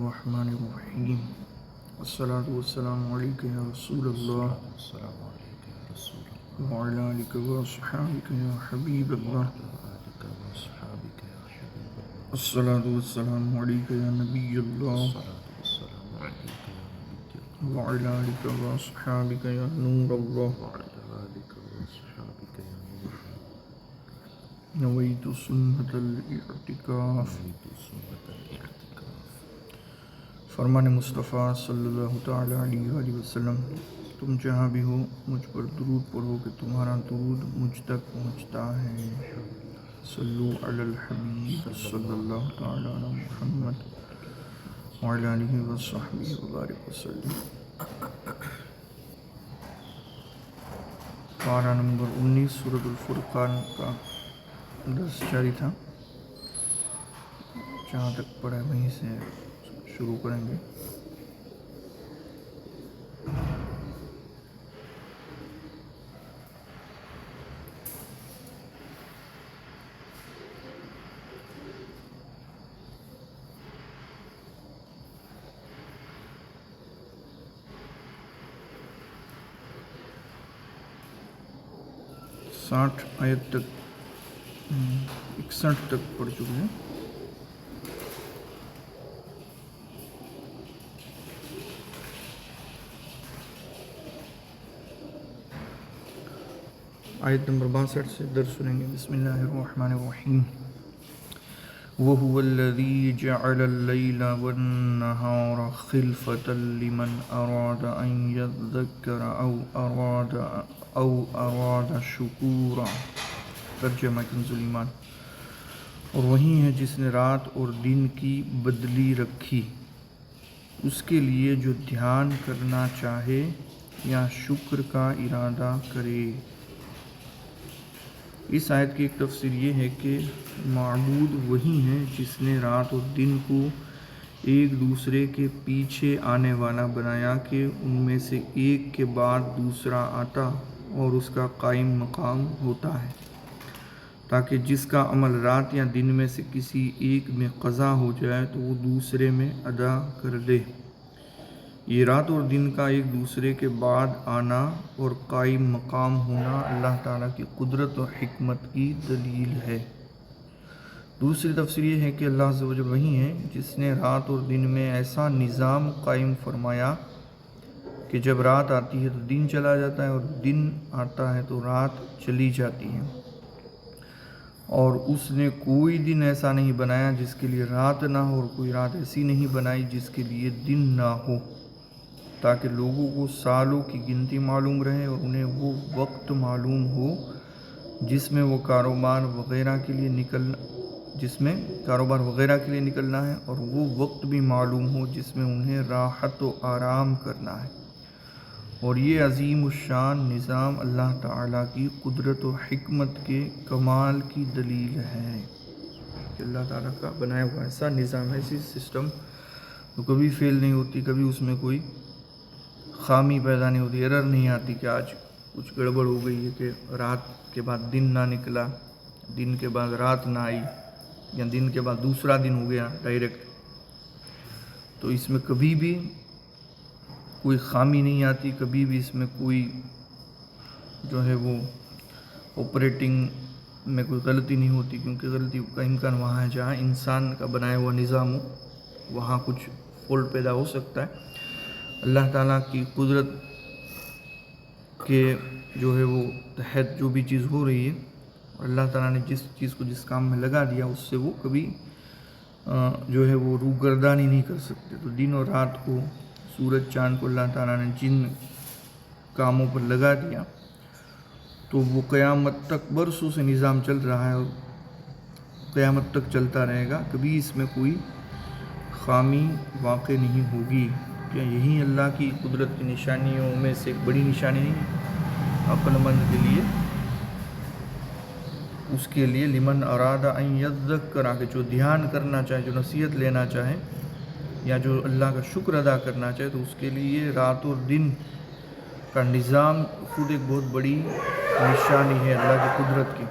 الرحمن الرحیم الصلاۃ والسلام علیک یا رسول اللہ وعلی آلک واصحابک یا حبیب اللہ الصلاۃ والسلام علیک یا نبی اللہ وعلی آلک واصحابک یا نور اللہ نویت سنت الاعتکاف۔ فرمان مصطفیٰ صلی اللہ تعالی علیہ وآلہ وسلم، تم جہاں بھی ہو مجھ پر درود پڑھو کہ تمہارا درود مجھ تک پہنچتا ہے۔ صلو علی الحبیب صلی اللہ تعالی علی محمد وعلی آلہ وصحبہ وبارک وسلم۔ پارہ نمبر 19 سورۃ الفرقان کا درس جاری تھا، جہاں تک پڑھا وہیں سے شروع کریں گے۔ ساٹھ آیت تک 61 تک پڑھ چکے ہیں۔ آیت نمبر 62 سے درس سنیں گے۔ بسم اللہ الرحمن الرحیم۔ وَهُوَ الَّذِي جَعَلَ اللَّيْلَ وَالنَّهَارَ خِلْفَةً لِمَنْ أَرَادَ أَنْ يَذَّكَّرَ أَوْ أَرَادَ شُكُورًا۔ ترجمہ کنز ایمان۔ اور وہی ہے جس نے رات اور دن کی بدلی رکھی، اس کے لیے جو دھیان کرنا چاہے یا شکر کا ارادہ کرے۔ اس آیت کی ایک تفسیر یہ ہے کہ معبود وہی ہے جس نے رات اور دن کو ایک دوسرے کے پیچھے آنے والا بنایا کہ ان میں سے ایک کے بعد دوسرا آتا اور اس کا قائم مقام ہوتا ہے، تاکہ جس کا عمل رات یا دن میں سے کسی ایک میں قضا ہو جائے تو وہ دوسرے میں ادا کر دے۔ یہ رات اور دن کا ایک دوسرے کے بعد آنا اور قائم مقام ہونا اللہ تعالیٰ کی قدرت اور حکمت کی دلیل ہے۔ دوسری تفسیر یہ ہے کہ اللہ عز و جل وہی ہے جس نے رات اور دن میں ایسا نظام قائم فرمایا کہ جب رات آتی ہے تو دن چلا جاتا ہے اور دن آتا ہے تو رات چلی جاتی ہے، اور اس نے کوئی دن ایسا نہیں بنایا جس کے لیے رات نہ ہو، اور کوئی رات ایسی نہیں بنائی جس کے لیے دن نہ ہو، تاکہ لوگوں کو سالوں کی گنتی معلوم رہے اور انہیں وہ وقت معلوم ہو جس میں وہ کاروبار وغیرہ کے لیے نکلنا ہے، اور وہ وقت بھی معلوم ہو جس میں انہیں راحت و آرام کرنا ہے۔ اور یہ عظیم الشان نظام اللہ تعالیٰ کی قدرت و حکمت کے کمال کی دلیل ہے کہ اللہ تعالیٰ کا بنایا ہوا ایسا نظام، ایسی سسٹم تو کبھی فیل نہیں ہوتی، کبھی اس میں کوئی خامی پیدا نہیں ہوتی، ایرر نہیں آتی کہ آج کچھ گڑبڑ ہو گئی ہے کہ رات کے بعد دن نہ نکلا، دن کے بعد رات نہ آئی، یا دن کے بعد دوسرا دن ہو گیا ڈائریکٹ۔ تو اس میں کبھی بھی کوئی خامی نہیں آتی، کبھی بھی اس میں کوئی جو ہے وہ آپریٹنگ میں کوئی غلطی نہیں ہوتی، کیونکہ غلطی کا امکان وہاں ہے جہاں انسان کا بنایا ہوا نظام ہو، وہاں کچھ فالٹ پیدا ہو سکتا ہے۔ اللہ تعالیٰ کی قدرت کے جو ہے وہ تحت جو بھی چیز ہو رہی ہے، اور اللہ تعالیٰ نے جس چیز کو جس کام میں لگا دیا اس سے وہ کبھی جو ہے وہ روگردانی نہیں کر سکتے۔ تو دن اور رات کو، سورج چاند کو اللہ تعالیٰ نے جن کاموں پر لگا دیا تو وہ قیامت تک برسوں سے نظام چل رہا ہے اور قیامت تک چلتا رہے گا، کبھی اس میں کوئی خامی واقع نہیں ہوگی۔ کیا یہی اللہ کی قدرت کی نشانیوں میں سے ایک بڑی نشانی نہیں عقل مند کے لیے؟ اس کے لیے لمن اراد ان یذکر، کہ جو دھیان کرنا چاہے، جو نصیحت لینا چاہے یا جو اللہ کا شکر ادا کرنا چاہے، تو اس کے لیے رات اور دن کا نظام خود ایک بہت بڑی نشانی ہے اللہ کی قدرت کی۔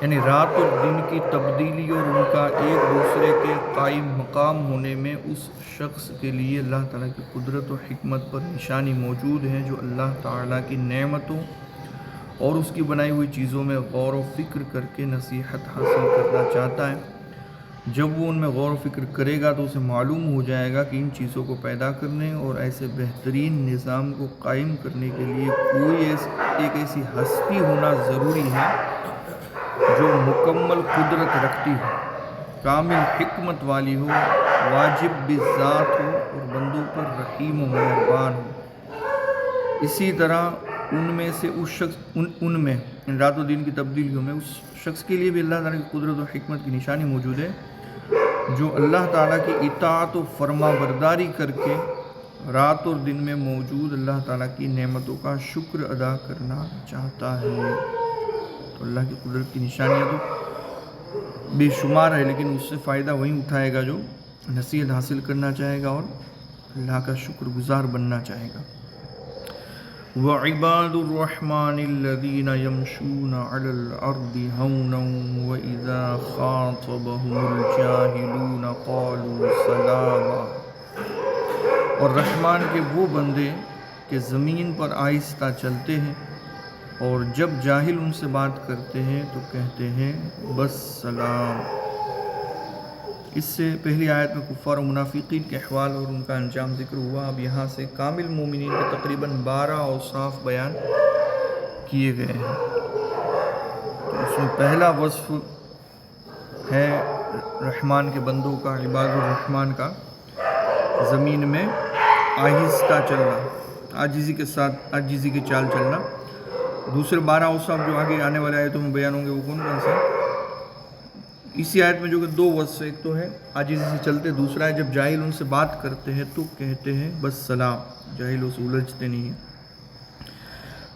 یعنی رات اور دن کی تبدیلی اور ان کا ایک دوسرے کے قائم مقام ہونے میں اس شخص کے لیے اللہ تعالیٰ کی قدرت و حکمت پر نشانی موجود ہے، جو اللہ تعالیٰ کی نعمتوں اور اس کی بنائی ہوئی چیزوں میں غور و فکر کر کے نصیحت حاصل کرنا چاہتا ہے۔ جب وہ ان میں غور و فکر کرے گا تو اسے معلوم ہو جائے گا کہ ان چیزوں کو پیدا کرنے اور ایسے بہترین نظام کو قائم کرنے کے لیے کوئی ایک ایسی ہستی ہونا ضروری ہے جو مکمل قدرت رکھتی ہو، کامل حکمت والی ہو، واجب بالذات ہو اور بندوں پر رحیم و مہربان ہو۔ اسی طرح ان میں سے اس شخص ان میں رات و دن کی تبدیلیوں میں اس شخص کے لیے بھی اللہ تعالیٰ کی قدرت و حکمت کی نشانی موجود ہے، جو اللہ تعالیٰ کی اطاعت و فرما برداری کر کے رات اور دن میں موجود اللہ تعالیٰ کی نعمتوں کا شکر ادا کرنا چاہتا ہے۔ تو اللہ کی قدرت کی نشانیاں تو بے شمار ہے، لیکن اس سے فائدہ وہی اٹھائے گا جو نصیحت حاصل کرنا چاہے گا اور اللہ کا شکر گزار بننا چاہے گا۔ وَعِبَادُ الرَّحْمَنِ الَّذِينَ يَمْشُونَ عَلَى الْأَرْضِ هَوْنًا وَإِذَا خَاطَبَهُمُ الْجَاهِلُونَ قَالُوا سَلَامًا، اور رحمان کے وہ بندے کہ زمین پر آہستہ چلتے ہیں اور جب جاہل ان سے بات کرتے ہیں تو کہتے ہیں بس سلام۔ اس سے پہلی آیت میں کفار و منافقین کے احوال اور ان کا انجام ذکر ہوا۔ اب یہاں سے کامل مومنین کے تقریباً 12 اوصاف بیان کیے گئے ہیں۔ تو اس میں پہلا وصف ہے رحمان کے بندوں کا، عباد الرحمن کا، زمین میں آہستہ چلنا، عاجزی کے ساتھ عاجزی کی چال چلنا۔ دوسرے 12 اوصاف جو آگے آنے والے آیتوں میں بیان ہوں گے وہ کون کون سے؟ اسی آیت میں جو کہ 2 وصف، ایک تو ہے عاجزی سے چلتے، دوسرا ہے جب جاہل ان سے بات کرتے ہیں تو کہتے ہیں بس سلام، جاہلوں سے الجھتے نہیں ہیں۔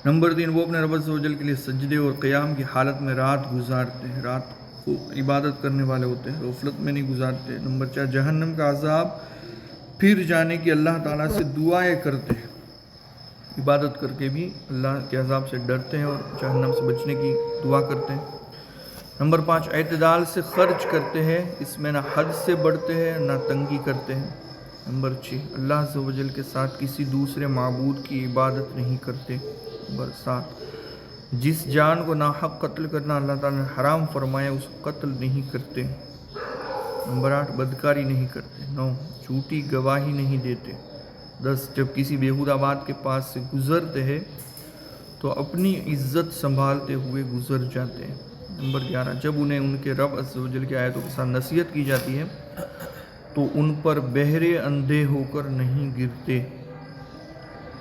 نمبر 3، وہ اپنے رب عز و جل کے لیے سجدے اور قیام کی حالت میں رات گزارتے ہیں، رات کو عبادت کرنے والے ہوتے ہیں، غفلت میں نہیں گزارتے۔ نمبر 4، جہنم کا عذاب پھر جانے کی اللہ تعالیٰ سے دعائیں کرتے ہیں، عبادت کر کے بھی اللہ کے عذاب سے ڈرتے ہیں اور جہنم سے بچنے کی دعا کرتے ہیں۔ نمبر 5، اعتدال سے خرچ کرتے ہیں، اس میں نہ حد سے بڑھتے ہیں نہ تنگی کرتے ہیں۔ نمبر 6، اللہ عز و جل کے ساتھ کسی دوسرے معبود کی عبادت نہیں کرتے۔ نمبر 7، جس جان کو ناحق قتل کرنا اللہ تعالیٰ نے حرام فرمایا اس کو قتل نہیں کرتے۔ نمبر 8، بدکاری نہیں کرتے۔ 9، جھوٹی گواہی نہیں دیتے۔ 10، جب کسی بیہودہ بات کے پاس سے گزرتے ہیں تو اپنی عزت سنبھالتے ہوئے گزر جاتے ہیں۔ نمبر 11، جب انہیں ان کے رب عز و جل کی آیتوں کے ساتھ نصیحت کی جاتی ہے تو ان پر بہرے اندھے ہو کر نہیں گرتے۔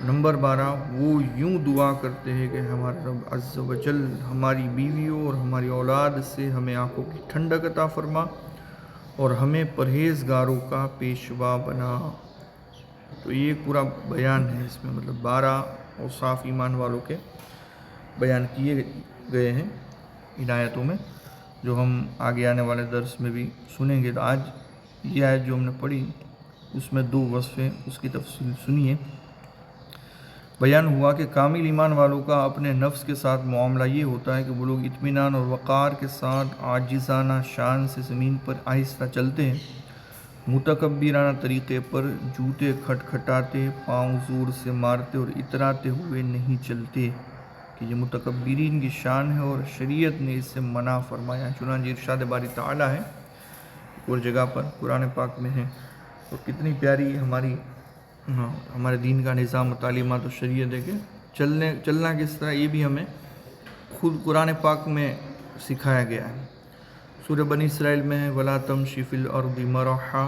نمبر 12، وہ یوں دعا کرتے ہیں کہ ہمارے رب عز و جل ہماری بیویوں اور ہماری اولاد سے ہمیں آنکھوں کی ٹھنڈک عطا فرما اور ہمیں پرہیزگاروں کا پیشوا بنا۔ تو یہ ایک پورا بیان ہے، اس میں مطلب 12 اوصاف ایمان والوں کے بیان کیے گئے ہیں ان آیتوں میں، جو ہم آگے آنے والے درس میں بھی سنیں گے۔ تو آج یہ آیت جو ہم نے پڑھی اس میں 2 وصف ہیں، اس کی تفصیل سنیے۔ بیان ہوا کہ کامل ایمان والوں کا اپنے نفس کے ساتھ معاملہ یہ ہوتا ہے کہ وہ لوگ اطمینان اور وقار کے ساتھ عاجزانہ شان سے زمین پر آہستہ چلتے ہیں، متکبرانہ طریقے پر جوتے کھٹکھٹاتے، پاؤں زور سے مارتے اور اتراتے ہوئے نہیں چلتے، کہ یہ متکبرین کی شان ہے اور شریعت نے اس سے منع فرمایا۔ چنانچہ ارشاد باری تعالیٰ ہے اور جگہ پر قرآن پاک میں ہے، اور کتنی پیاری ہمارے دین کا نظام و تعلیمات و شریعت ہے کہ چلنا کس طرح، یہ بھی ہمیں خود قرآن پاک میں سکھایا گیا ہے۔ سورہ بنی اسرائیل میں ہے وَلَا تَمْشِ فِي الْأَرْضِ مَرَحًا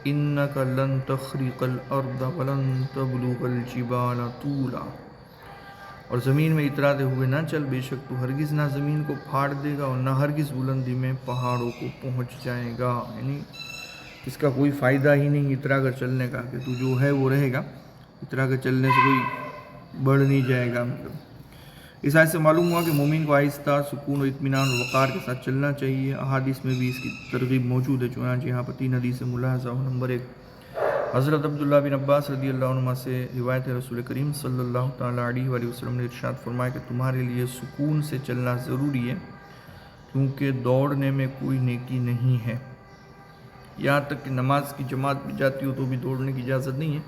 إِنَّكَ لَن تَخْرِقَ الْأَرْضَ وَلَن تَبْلُغَ الْجِبَالَ طُولًا، اور زمین میں اتراتے ہوئے نہ چل، بے شک تو ہرگز نہ زمین کو پھاڑ دے گا اور نہ ہرگز بلندی میں پہاڑوں کو پہنچ جائے گا۔ یعنی اس کا کوئی فائدہ ہی نہیں اترا کر چلنے کا، کہ تو جو ہے وہ رہے گا، اترا کر چلنے سے کوئی بڑھ نہیں جائے گا۔ مطلب اس آیت سے معلوم ہوا کہ مومن کو آہستہ، سکون و اطمینان اور وقار کے ساتھ چلنا چاہیے۔ احادیث میں بھی اس کی ترغیب موجود ہے، چنانچہ یہاں پر 3 حدیث ملاحظہ ہو۔ نمبر 1، حضرت عبداللہ بن عباس رضی اللہ عنہ سے روایت رسول کریم صلی اللہ تعالیٰ علیہ وآلہ وسلم نے ارشاد فرمایا کہ تمہارے لیے سکون سے چلنا ضروری ہے، کیونکہ دوڑنے میں کوئی نیکی نہیں ہے، یہاں تک کہ نماز کی جماعت بھی جاتی ہو تو بھی دوڑنے کی اجازت نہیں ہے۔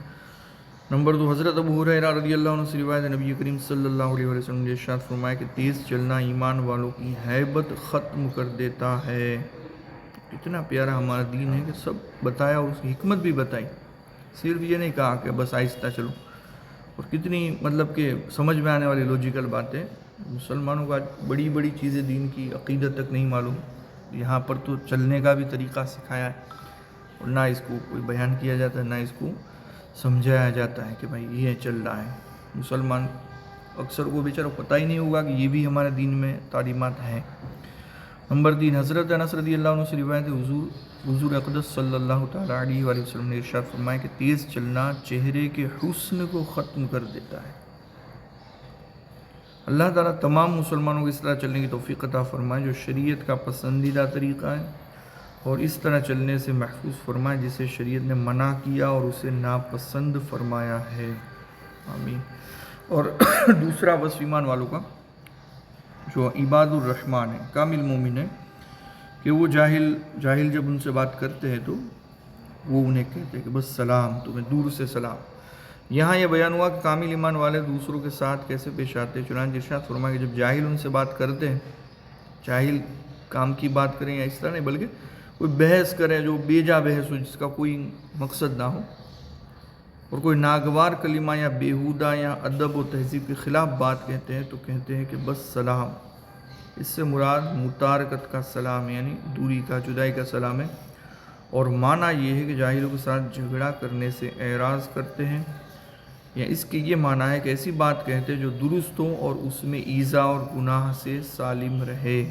نمبر 2، حضرت ابو ہریرہ رضی اللہ عنہ سے روایت ہے، نبی کریم صلی اللہ علیہ وسلم نے ارشاد فرمایا کہ تیز چلنا ایمان والوں کی ہیبت ختم کر دیتا ہے۔ اتنا پیارا ہمارا دین ہے کہ سب بتایا اور اس کی حکمت بھی بتائی، صرف یہ نہیں کہا کہ بس آہستہ چلو، اور کتنی مطلب کہ سمجھ میں آنے والی لوجیکل باتیں۔ مسلمانوں کو آج بڑی بڑی چیزیں دین کی عقیدت تک نہیں معلوم، یہاں پر تو چلنے کا بھی طریقہ سکھایا ہے، اور نہ اس کو کوئی بیان کیا جاتا ہے، نہ اس کو سمجھایا جاتا ہے کہ بھائی یہ چل رہا ہے۔ مسلمان اکثر کو بیچارہ پتہ ہی نہیں ہوگا کہ یہ بھی ہمارے دین میں تعلیمات ہیں۔ نمبر 3، حضرت انس رضی اللہ عنہ سے روایت ہے، حضور اقدس صلی اللہ تعالیٰ علیہ وآلہ وسلم نے ارشاد فرمایا کہ تیز چلنا چہرے کے حسن کو ختم کر دیتا ہے۔ اللہ تعالیٰ تمام مسلمانوں کو اس طرح چلنے کی توفیق عطا فرمائے جو شریعت کا پسندیدہ طریقہ ہے، اور اس طرح چلنے سے محفوظ فرمائے جسے شریعت نے منع کیا اور اسے ناپسند فرمایا ہے، آمین۔ اور دوسرا وصف ایمان والوں کا جو عباد الرحمن ہے، کامل مومن ہے، کہ وہ جاہل جب ان سے بات کرتے ہیں تو وہ انہیں کہتے ہیں کہ بس سلام، تمہیں دور سے سلام۔ یہاں یہ بیان ہوا کہ کامل ایمان والے دوسروں کے ساتھ کیسے پیش آتے ہیں۔ چنانچہ ارشاد فرمایا کہ جب جاہل ان سے بات کرتے ہیں، جاہل کام کی بات کریں یا اس طرح نہیں بلکہ کوئی بحث کرے جو بیجا بحث ہو، جس کا کوئی مقصد نہ ہو، اور کوئی ناگوار کلمہ یا بیہودہ یا ادب و تہذیب کے خلاف بات کہتے ہیں تو کہتے ہیں کہ بس سلام۔ اس سے مراد متارکت کا سلام یعنی دوری کا، جدائی کا سلام ہے، اور معنی یہ ہے کہ جاہلوں کے ساتھ جھگڑا کرنے سے اعراض کرتے ہیں، یا اس کے یہ معنی ہے کہ ایسی بات کہتے ہیں جو درست ہو اور اس میں ایذا اور گناہ سے سالم رہے۔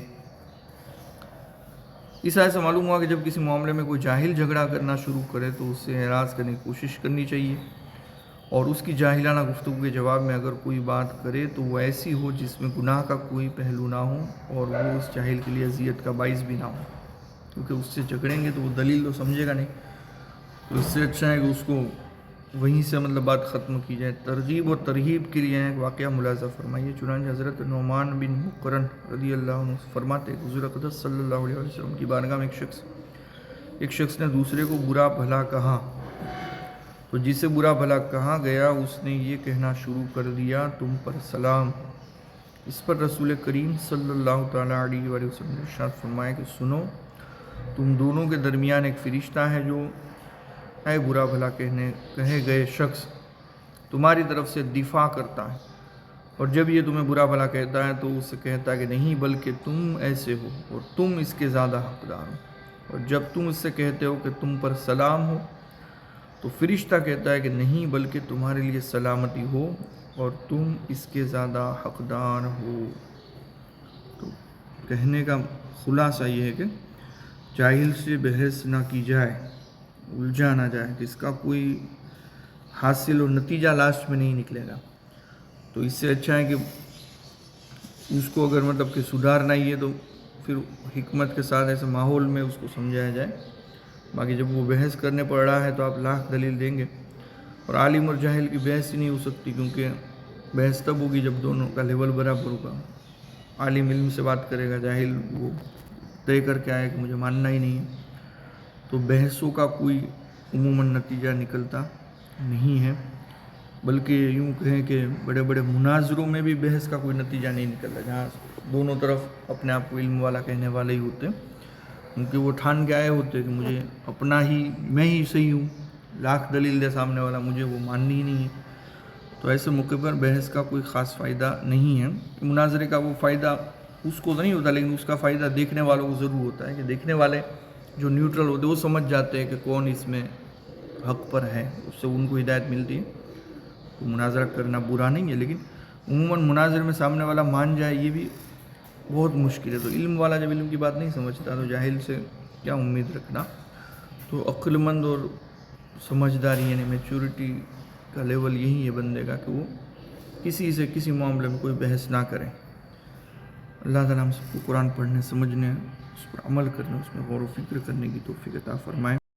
اس آیت سے معلوم ہوا کہ جب کسی معاملے میں کوئی جاہل جھگڑا کرنا شروع کرے تو اس سے اعراض کرنے کی کوشش کرنی چاہیے، اور اس کی جاہلانہ گفتگو کے جواب میں اگر کوئی بات کرے تو وہ ایسی ہو جس میں گناہ کا کوئی پہلو نہ ہو اور وہ اس جاہل کے لیے اذیت کا باعث بھی نہ ہو، کیونکہ اس سے جھگڑیں گے تو وہ دلیل تو سمجھے گا نہیں، تو اس سے اچھا ہے کہ اس کو وہیں سے مطلب بات ختم کی جائے۔ ترغیب و ترہیب کے لیے ایک واقعہ ملاحظہ فرمائیے۔ چنانچہ حضرت نعمان بن مقرن رضی اللہ عنہ فرماتے ہیں، حضور اقدس صلی اللہ علیہ وسلم کی بارگاہ میں ایک شخص نے دوسرے کو برا بھلا کہا، تو جسے برا بھلا کہا گیا اس نے یہ کہنا شروع کر دیا، تم پر سلام۔ اس پر رسول کریم صلی اللہ تعالیٰ علیہ وآلہ وسلم نے ارشاد فرمایا کہ سنو، تم دونوں کے درمیان ایک فرشتہ ہے جو اے برا بھلا کہے گئے شخص تمہاری طرف سے دفاع کرتا ہے، اور جب یہ تمہیں برا بھلا کہتا ہے تو اسے کہتا ہے کہ نہیں بلکہ تم ایسے ہو اور تم اس کے زیادہ حقدار ہو، اور جب تم اس سے کہتے ہو کہ تم پر سلام ہو تو فرشتہ کہتا ہے کہ نہیں بلکہ تمہارے لیے سلامتی ہو اور تم اس کے زیادہ حقدار ہو۔ تو کہنے کا خلاصہ یہ ہے کہ جاہل سے بحث نہ کی جائے، الجھا نہ جائے، جس کا کوئی حاصل اور نتیجہ لاسٹ میں نہیں نکلے گا۔ تو اس سے اچھا ہے کہ اس کو اگر مطلب کہ سدھارنا ہی ہے تو پھر حکمت کے ساتھ ایسے ماحول میں اس کو سمجھایا جائے۔ باقی جب وہ بحث کرنے پڑ رہا ہے تو آپ لاکھ دلیل دیں گے، اور عالم اور جاہل کی بحث ہی نہیں ہو سکتی، کیونکہ بحث تب ہوگی جب دونوں کا لیول برابر ہوگا۔ عالم علم سے بات کرے گا، جاہل وہ طے کر کے آئے کہ مجھے ماننا ہی نہیں ہے، تو بحثوں کا کوئی عموماً نتیجہ نکلتا نہیں ہے، بلکہ یوں کہیں کہ بڑے بڑے مناظروں میں بھی بحث کا کوئی نتیجہ نہیں نکلتا، جہاں دونوں طرف اپنے آپ کو علم والا کہنے والے ہی ہوتے ہیں، کیونکہ وہ ٹھان کے آئے ہوتے کہ مجھے اپنا ہی میں ہی صحیح ہوں، لاکھ دلیل دے سامنے والا، مجھے وہ ماننی ہی نہیں ہے۔ تو ایسے موقع پر بحث کا کوئی خاص فائدہ نہیں ہے۔ مناظرے کا وہ فائدہ اس کو تو نہیں ہوتا، لیکن اس کا فائدہ دیکھنے والوں کو ضرور ہوتا ہے، کہ دیکھنے والے جو نیوٹرل ہوتے ہیں وہ سمجھ جاتے ہیں کہ کون اس میں حق پر ہے، اس سے ان کو ہدایت ملتی ہے۔ تو مناظرہ کرنا برا نہیں ہے، لیکن عموماً مناظر میں سامنے والا مان جائے یہ بھی بہت مشکل ہے۔ تو علم والا جب علم کی بات نہیں سمجھتا تو جاہل سے کیا امید رکھنا۔ تو عقل مند اور سمجھداری یعنی میچورٹی کا لیول یہی ہے بندے کا کہ وہ کسی سے کسی معاملے میں کوئی بحث نہ کرے۔ اللہ تعالیٰ ہم سب کو قرآن پڑھنے، سمجھنے، اس پر عمل کرنے، اس میں غور و فکر کرنے کی توفیق عطا فرمائے۔